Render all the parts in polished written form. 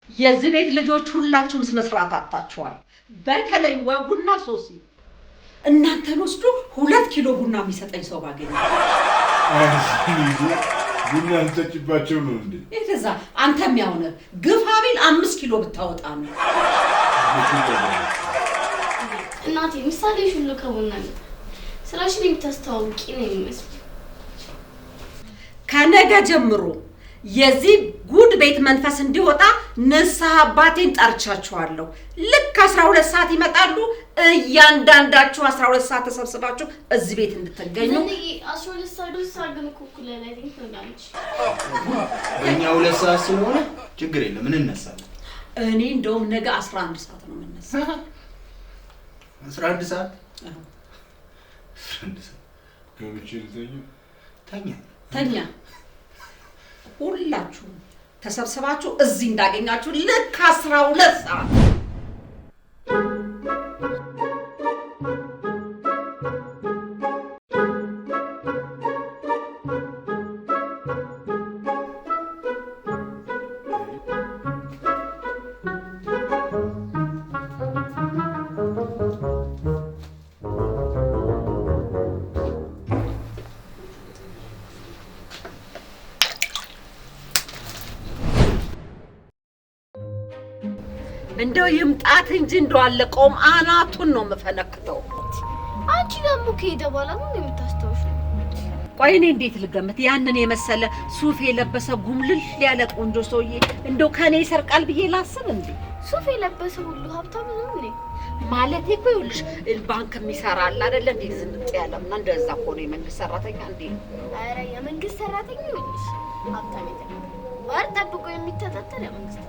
የዚህ ቤት ልጆች ሁላችሁም ስነ ስርዓት አጣችኋል። በተለይ ወጉና ሶሲ እናንተን ወስዶ 2 ኪሎ ቡና የሚሰጠኝ ሰው ባገኝ። ቡና እንጠጭባቸው ነው እንዴ? እዛ አንተም ያውነ ግፋ ቢል 5 ኪሎ ብታወጣ ነው። እናቴ ምሳሌ ሁሉ ከቡና ነው ስራሽን የምታስተዋውቂ ነው የሚመስል። ከነገ ጀምሮ የዚህ ጉድ ቤት መንፈስ እንዲወጣ ንስሐ አባቴን ጠርቻችኋለሁ። ልክ 12 ሰዓት ይመጣሉ። እያንዳንዳችሁ 12 ሰዓት ተሰብስባችሁ እዚህ ቤት እንድትገኙ። 12 ሰዓት ግን ኩኩለ ላይ ትንጋለች። እኛ 2 ሰዓት ስለሆነ ችግር የለም እንነሳለን። እኔ እንደውም ነገ 11 ሰዓት ነው የምነሳው። 11 ሰዓት 11 ሰዓት ገብቼ ልተኛ። ተኛ። ሁላችሁም ተሰብስባችሁ እዚህ እንዳገኛችሁ ልክ 12 ሰዓት እንደው ይምጣት እንጂ እንደው አለቀውም አናቱን ነው የምፈነክተው። አንቺ ደግሞ ከሄደ በኋላ ምን የምታስተውሽው? ቆይ እኔ እንዴት ልገምት? ያንን የመሰለ ሱፍ የለበሰ ጉምልል ያለ ቆንጆ ሰውዬ እንደው ከኔ ይሰርቃል ብዬ ላስብ እንዴ? ሱፍ የለበሰ ሁሉ ሀብታም ነው እንዴ? ማለት እኮ ይኸውልሽ ባንክ የሚሰራ አለ አይደለ? እንዴ ዝንጥ ያለና እንደዛ እኮ ነው የመንግስት ሰራተኛ እንዴ? ኧረ የመንግስት ሰራተኛ ይኸውልሽ ሀብታም ወር ጠብቆ የሚተዳደር የመንግስት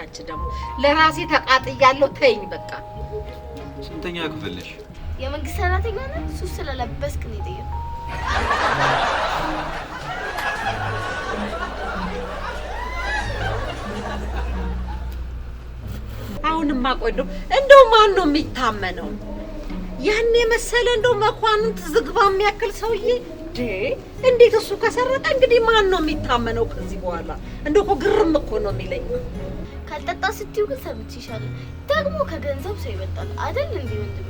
አንቺ ደግሞ ለራሴ ተቃጥያለሁ። ተይኝ በቃ። ስንተኛ ክፍል ነሽ? የመንግስት ሰራተኛ ነኝ። ሱስ ስለለበስክ ነው የጠየኩት። አሁንማ ቆይ እንደው ማን ነው የሚታመነው? ያን የመሰለ እንደው መኳንንት ዝግባ የሚያክል ሰውዬ እንዴት እሱ ከሰረቀ እንግዲህ ማን ነው የሚታመነው ከዚህ በኋላ? እንደው እኮ ግርም እኮ ነው የሚለኝ። ካልጠጣ ስትዩ ግን ሰምቼሻለሁ። ደግሞ ከገንዘብ ሰው ይበልጣል አይደል እንዴ ወንድሜ?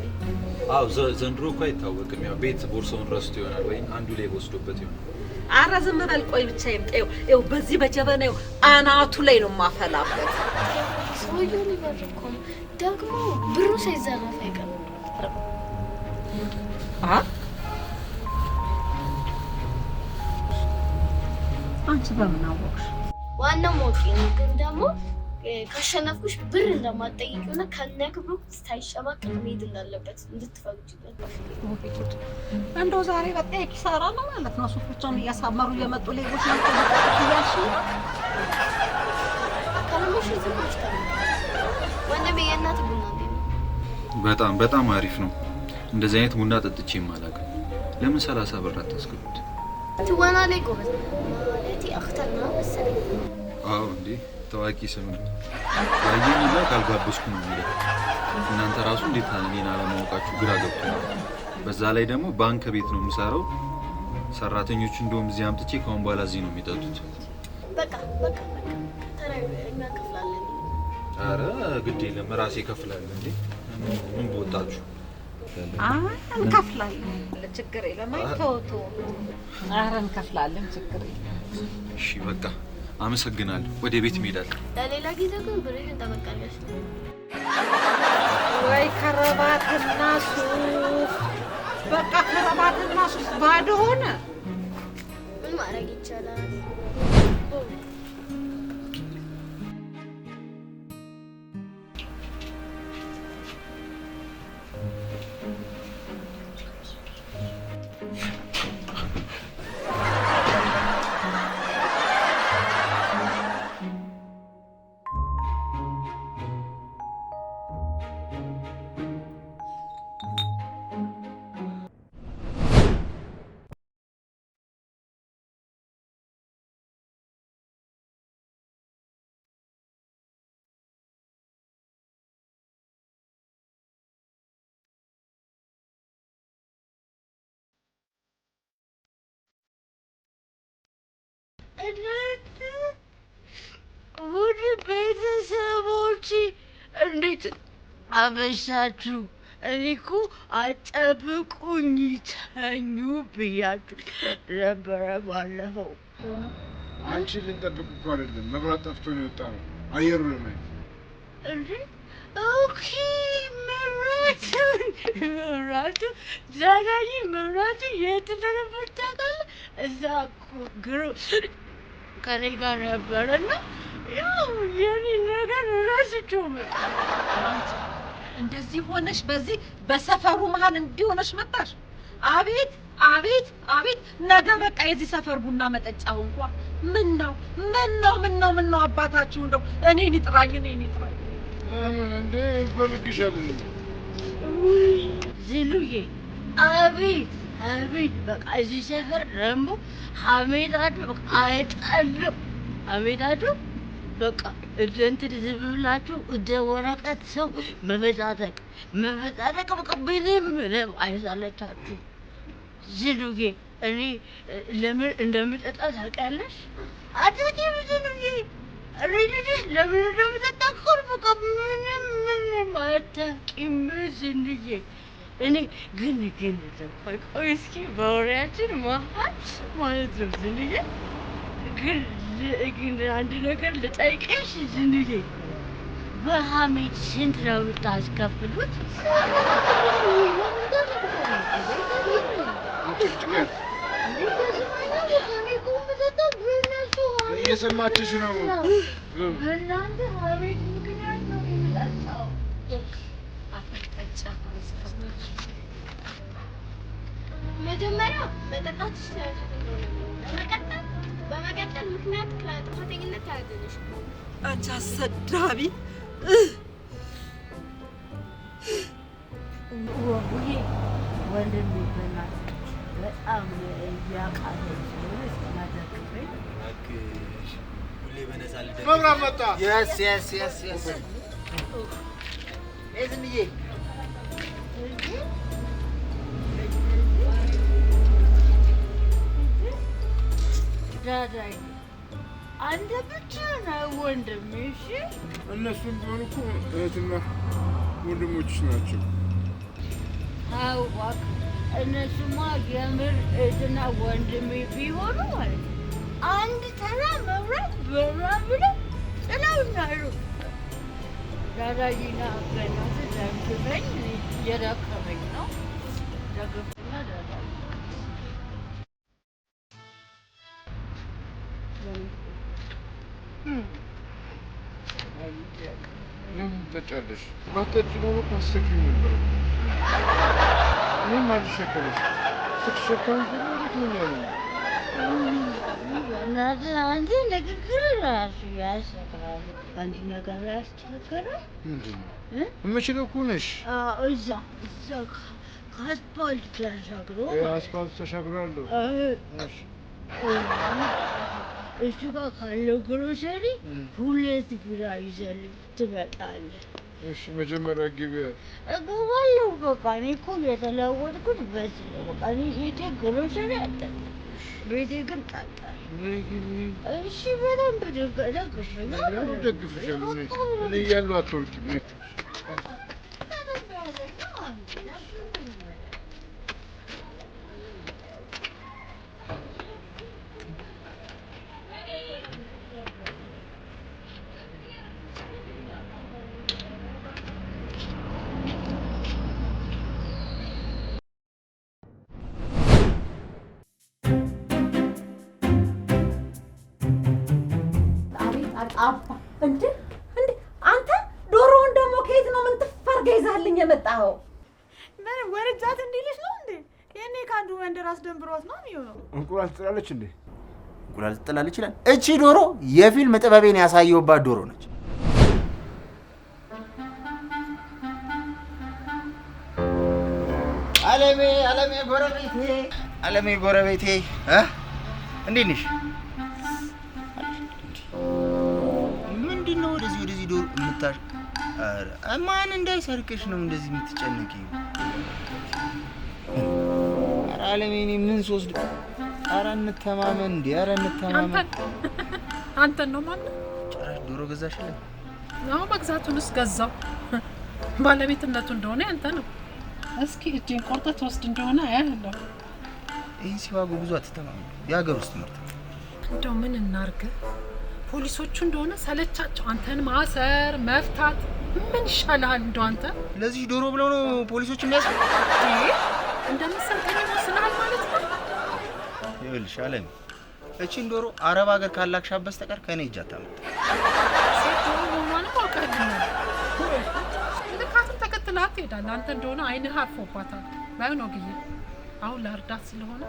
አዎ ዘንድሮ እኮ አይታወቅም። ያው ቤት ቦርሳውን ረስቶ ይሆናል ወይ አንዱ ላይ ወስዶበት ይሆናል። ኧረ ዝም በል ቆይ ብቻ ይምጣው። ይኸው በዚህ በጀበናው አናቱ ላይ ነው ማፈላበት። ሰውዬው ሊበርድ እኮ ነው። ደግሞ ብሩ ሳይዘረፍ አይቀርም። አንቺ በምን አወቅሽ? ዋናው ሞቂ ነው። ግን ደግሞ ካሸነፍኩሽ ብር እንደማትጠይቂውና ከነክብሩ ሳይሸማቀቅ መሄድ እንዳለበት እንድትፈቅጂለት። እንደው ዛሬ በቃ ኪሳራ ነው ማለት ነው። ሱፎቿን እያሳመሩ እየመጡ ሌቦች ናቸው እያልሽ ካልሞሽ ዝም ብለሽ ወንድሜ የእናት ቡና እንዴት ነው? በጣም አሪፍ ነው። እንደዚህ አይነት ቡና ጠጥቼም አላውቅም። ለምን 30 ብር አታስገቡት? ትወና ላይ ጎበዝ ማለቴ አክተርና መሰለኝ። አዎ እንዴ ታዋቂ ስም ነው። ያየኝና ካልጋበዝኩ ነው የሚለው። እናንተ ራሱ እንዴት እኔን አለማወቃችሁ ግራ ገብቶኛል። በዛ ላይ ደግሞ ባንክ ቤት ነው የምሰራው። ሰራተኞቹ እንደውም እዚህ አምጥቼ ከአሁን በኋላ እዚህ ነው የሚጠጡት። በቃ ተራይ እናከፍላለን። ኧረ ግድ የለም ራሴ እከፍላለሁ። እንዴ ምን በወጣችሁ? እንከፍላለን። ችግር የለም። አይተውቱ። ኧረ እንከፍላለን። ችግር የለም። እሺ በቃ አመሰግናለሁ። ወደ ቤት እንሄዳለን። ለሌላ ጊዜ ግን ብሬን ተበቃለሽ። ወይ ከረባትና ሱፍ። በቃ ከረባትና ሱፍ ባዶ ሆነ። ምን ማድረግ ይቻላል? ውድ ቤተሰቦች እንዴት አመሻችሁ? እኔ እኮ አጠብቁኝ ተኙ ብያችሁ ነበረ ባለፈው። አንቺን ልንጠብቅ እኮ አይደለም፣ መብራት ጠፍቶ ነው የወጣ ነው። አየሩ ነው እንዴ? ኦኬ መብራቱ ዛሬ መብራቱ የት እንደነበር ታውቃለህ? እዛ ግሩ ከኔ ጋር ነበረና ያው የኔ ነገር እረስቼው መጣ። እንደዚህ ሆነሽ በዚህ በሰፈሩ መሀል እንዲሆነሽ መጣሽ? አቤት አቤት አቤት! ነገ በቃ የዚህ ሰፈር ቡና መጠጫው እንኳን ምን ነው አባታችሁ እንደው እኔን ይጥራኝ። እንዴ ፈልግሻለሁ። ዝሉዬ አቤት በቃ እዚህ ሰፈር ደግሞ ሐሜታችሁ በቃ አይጣልም። ሐሜታችሁ በቃ እንትን ዝም ብላችሁ እንደ ወረቀት ሰው መበጣጠቅ በቃ ምንም አይሳለቻችሁ። ዝሉዬ እኔ ለምን እንደምጠጣ ታውቂያለሽ? አትወጪም ዝሉዬ? እኔ ልጅሽ ለምን እንደምጠጣ እኮ በቃ ምንም አታውቂም ዝሉዬ። እኔ ግን ቆይ እስኪ በወሬያችን መሀል ማለት ነው ዝኑዬ፣ ግን አንድ ነገር ልጠይቅሽ ዝኑዬ፣ በሐሜት ስንት ነው የምታስከፍሉት? እየሰማችሽ ነው? በእናንተ ሐሜት ምክንያት ነው የምጠጣው። መጀመሪያ መጠጣት ይችላል። በመቀጠል ምክንያት ከጥፋተኝነት ታያገኘሽ። አንቺ አሰዳቢ! ወንድሜ በእናትህ በጣም እያቃተኝ ስለሆነ እስከማደርግብኝ ሁሌ በነፃ ልደርስ። መብራት መጣ። የስ ዝምዬ ዳዳይ አንተ ብቻ ነህ ወንድሜ? እሺ እነሱም ቢሆኑ እኮ እህትና ወንድሞችሽ ናቸው። አዎ እባክህ፣ እነሱማ የምር እህትና ወንድሜ ቢሆኑ ማለት ነው አንድ ተራ መብራት በራ ብለው ጥለውኛል። ዳዳዬና በእናትህ ደግፈኝ፣ እየደከመኝ ነው። ደግፈኛ ዳዳዬ። ለምን ትጠጫለሽ? ባትጠጪ ኖሮ እኮ አትሰክሪም ነበር። እኔም አልሸከምሽ። ስትሸከምሽ ደግሞ ደክሞኛል። በእናትህ አንተ ንግግር እራሱ ያሰክራል። አንድ ነገር ያስቸግራል። ምንድን ነው? የምችለው እኮ ነሽ። እዛ ከአስፓልት ተሻግሮ አስፓልት ተሻግሯለሁ። እሱ ጋር ካለው ግሮሰሪ 2 ቢራ ይዘህ ትመጣለህ። እሺ መጀመሪያ ግቢያ እገባለሁ። በቃ እኔ እኮ የተለወጥኩት በዚህ ነው። በቃ እኔ ሄጄ ግሮሰሪ አጠጣም፣ ቤቴ ግን ጠጣል። እሺ በደንብ ደግፈኛል። ደግፍሻለሁ። እኔ እያለሁ አትወርቂም። እንዴ አንተ ዶሮውን ደግሞ ከየት ነው ምን ትፈርገ ይዛልኝ የመጣኸው? ምን ወርጃት እንዲልሽ ነው እንዴ? የኔ ካንዱ መንደር አስደንብሯት ነው የሚሆነው። እንቁላል ትጥላለች እንዴ? እንቁላል ትጥላለች ይችላል። እቺ ዶሮ የፊልም ጥበቤን ያሳየውባት ዶሮ ነች። አለሜ ጎረቤቴ እንዴት ነሽ? ምንድን ነው ወደዚህ ዶሮ የምታሽ? ኧረ ማን እንዳይሰርቅሽ ነው እንደዚህ የምትጨነቂው? ኧረ አለሜ እኔ ምን ኧረ እንተማመን እንዴ! ኧረ እንተማመን። አንተን ነው ማለት ጭራሽ ዶሮ ገዛሽልኝ? አዎ መግዛቱንስ ገዛው። ባለቤትነቱ እንደሆነ ያንተ ነው። እስኪ እጄን ቆርጠህ ትወስድ እንደሆነ አያለሁ። ይህ ሲዋጉ ብዙ አትተማመን። የሀገር ውስጥ ምርት እንደው ምን እናርግ? ፖሊሶቹ እንደሆነ ሰለቻቸው። አንተን ማሰር መፍታት ምን ይሻልሃል? እንደው አንተ ለዚህ ዶሮ ብለው ነው ፖሊሶች የሚያስ እንደምትሰርቀኝ ወስነሃል ማለት ነው? ይኸውልሽ አለም፣ እቺን ዶሮ አረብ ሀገር ካላክሻት በስተቀር ከኔ እጅ አታመጣ። ሴት ዶሮ መሆኗንም አውቃለሁ። ልካትን ተከትላት ትሄዳለህ። አንተ እንደሆነ አይንህ አርፎባታል። ባይሆን ነው ግዬ አሁን ለእርዳት ስለሆነ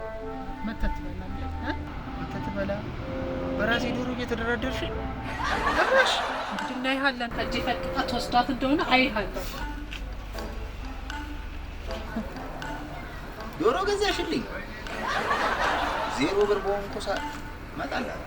መተት ትበላለህ። መተት ትበላ በራሴ ዶሮ እየተደራደርሽ ለባሽ እንግዲህ እናይሃለን። ከእጄ ፈልቅቃ ትወስዳት እንደሆነ አይሃለሁ። ዶሮ ገዛሽልኝ? 0 ብር በሆንኩ ሰዓት እመጣለሁ።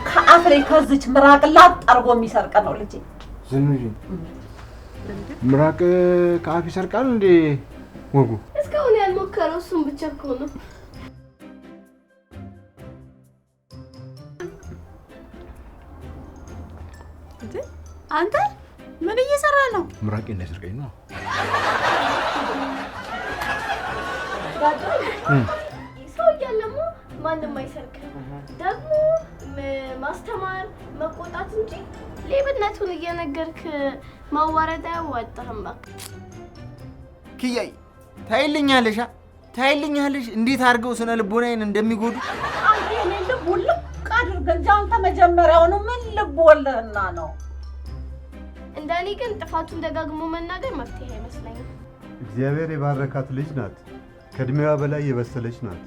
ከአፍሪካ እዚች ምራቅ ላጥ አድርጎ የሚሰርቅ ነው ልጄ። ዝኑዬ ምራቅ ከአፍ ይሰርቃል እንዴ? ወጉ እስካሁን ያልሞከረው እሱን ብቻ እኮ ነው። አንተ ምን እየሰራ ነው? ምራቄ እንዳይሰርቀኝ ነው። ሰው እያለሙ ማንም አይሰርቅም። ደግሞ ማስተማር መቆጣት እንጂ ሌብነቱን እየነገርክ ማዋረድ አያዋጣህም። እባክህ ኪያይ ታይልኛለሽ ታይልኛለሽ እንዴት አድርገው ስነ ልቦናዬን እንደሚጎዱ። አንተ እኔ ልብ ልቅ አድርገህ እንጂ አንተ መጀመሪያውኑ ምን ልብ ወለህና ነው? እንደኔ ግን ጥፋቱን ደጋግሞ መናገር መፍትሄ አይመስለኝም። እግዚአብሔር የባረካት ልጅ ናት። ከእድሜዋ በላይ የበሰለች ናት።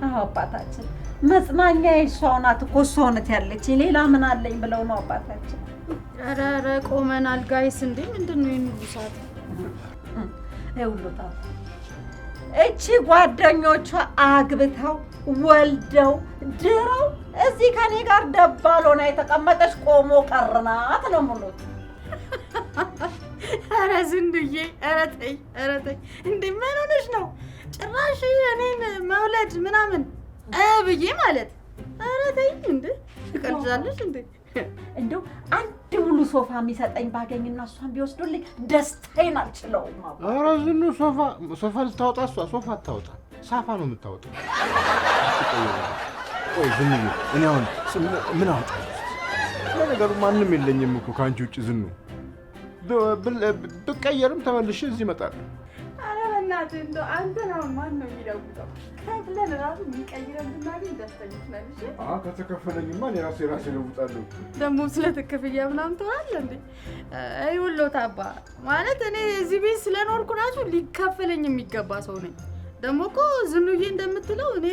አዎ አባታችን መጽናኛ የሷው ናት እኮ እሷ ሆነት ያለች ሌላ ምን አለኝ ብለው ነው አባታችን። ኧረ ቆመናል ጋይስ። እንዴ ምንድነው የሚሉ ሰዓት? ይኸውልህ እቺ ጓደኞቿ አግብተው ወልደው ድረው እዚህ ከኔ ጋር ደባል ሆና የተቀመጠች ቆሞ ቀርናት ነው ሙሉት። ኧረ ዝንዱዬ ኧረ ተይ እንዴ ምን ሆነሽ ነው? ጭራሽ እኔን መውለድ ምናምን ብዬ ማለት ኧረ ተይ እንዴ ትቀልጃለሽ እንዴ? እንደው አንድ ሙሉ ሶፋ የሚሰጠኝ ባገኝና እሷን ቢወስዱልኝ ደስታዬን አልችለውም። ኧረ ዝኑ ሶፋ ልታወጣ እሷ ሶፋ አታወጣ፣ ሳፋ ነው የምታወጣው። ቆይ ዝኑዬ፣ እኔ አሁን ምን አወጣለሁ? ለነገሩ ማንም የለኝም እኮ ከአንቺ ውጭ ዝኑ። ብቀየርም ተመልሼ እዚህ እመጣለሁ። ኧረ በእናትህ እንደው አንተን አሁን ማን ነው የሚለውጠው? ከፍለን እራሱ የሚቀይረን ብናገኝ ደስተኞች ነን። እሺ ከተከፈለኝማ እኔ ራሴ እለውጣለሁ። ደግሞ ስለ ክፍያ ምናምን ትሆናለህ እንዴ? ይኸውልህ አባ ማለት እኔ እዚህ ቤት ስለኖርኩ ራሱ ሊከፈለኝ የሚገባ ሰው ነኝ። ደግሞ እኮ ዝኑዬ እንደምትለው እኔ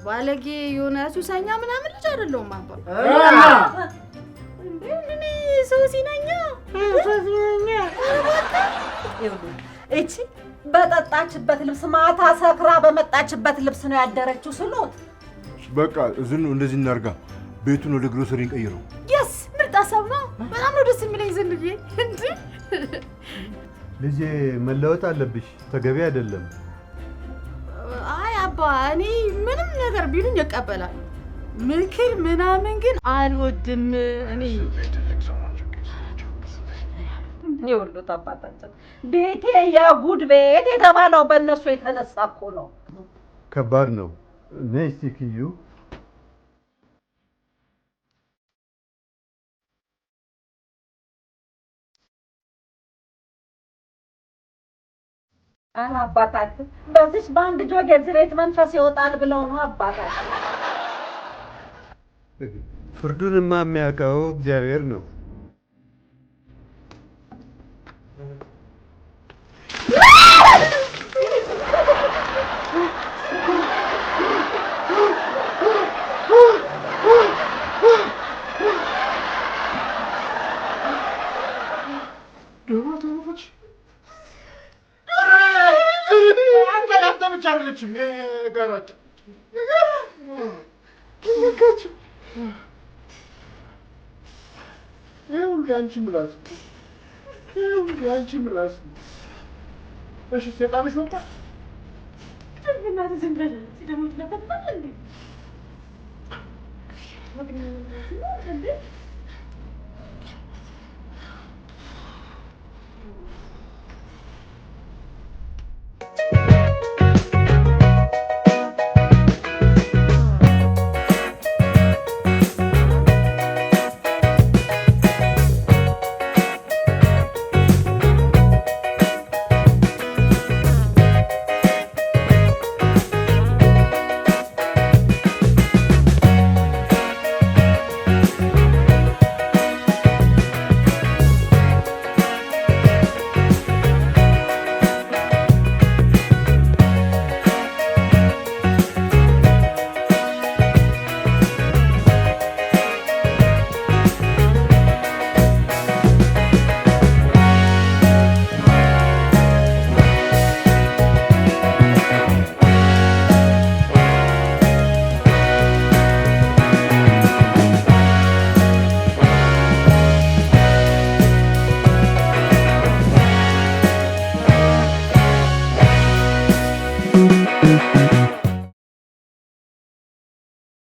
ባለጌ የሆነ ሱሰኛ ምናምን ልጅ አይደለሁም አባ። እንዴ እኔ ሱሲ ነኝ። እቺ በጠጣችበት ልብስ ማታ ሰክራ በመጣችበት ልብስ ነው ያደረችው ስሎት። በቃ ዝኑ እንደዚህ እናርጋ፣ ቤቱን ወደ ግሮሰሪ እንቀይረው። የስ ምርጥ ሀሳብ ነው። በጣም ነው ደስ የሚለኝ ዝኑዬ። እንዴ ልጄ መለወጥ አለብሽ፣ ተገቢ አይደለም። አይ አባ እኔ ምንም ነገር ቢሉኝ እቀበላለሁ። ምክር ምናምን ግን አልወድም። እኔ ይኸውልህ አባታችን ቤቴ የጉድ ቤት የተባለው በእነሱ የተነሳ እኮ ነው። ከባድ ነው። ነይ እስኪ ክዩ። አባታችን በዚህ በአንድ ጆግ የዝሬት መንፈስ ይወጣል ብለው ነው አባታችን። ፍርዱንማ የሚያውቀው እግዚአብሔር ነው። እንዴ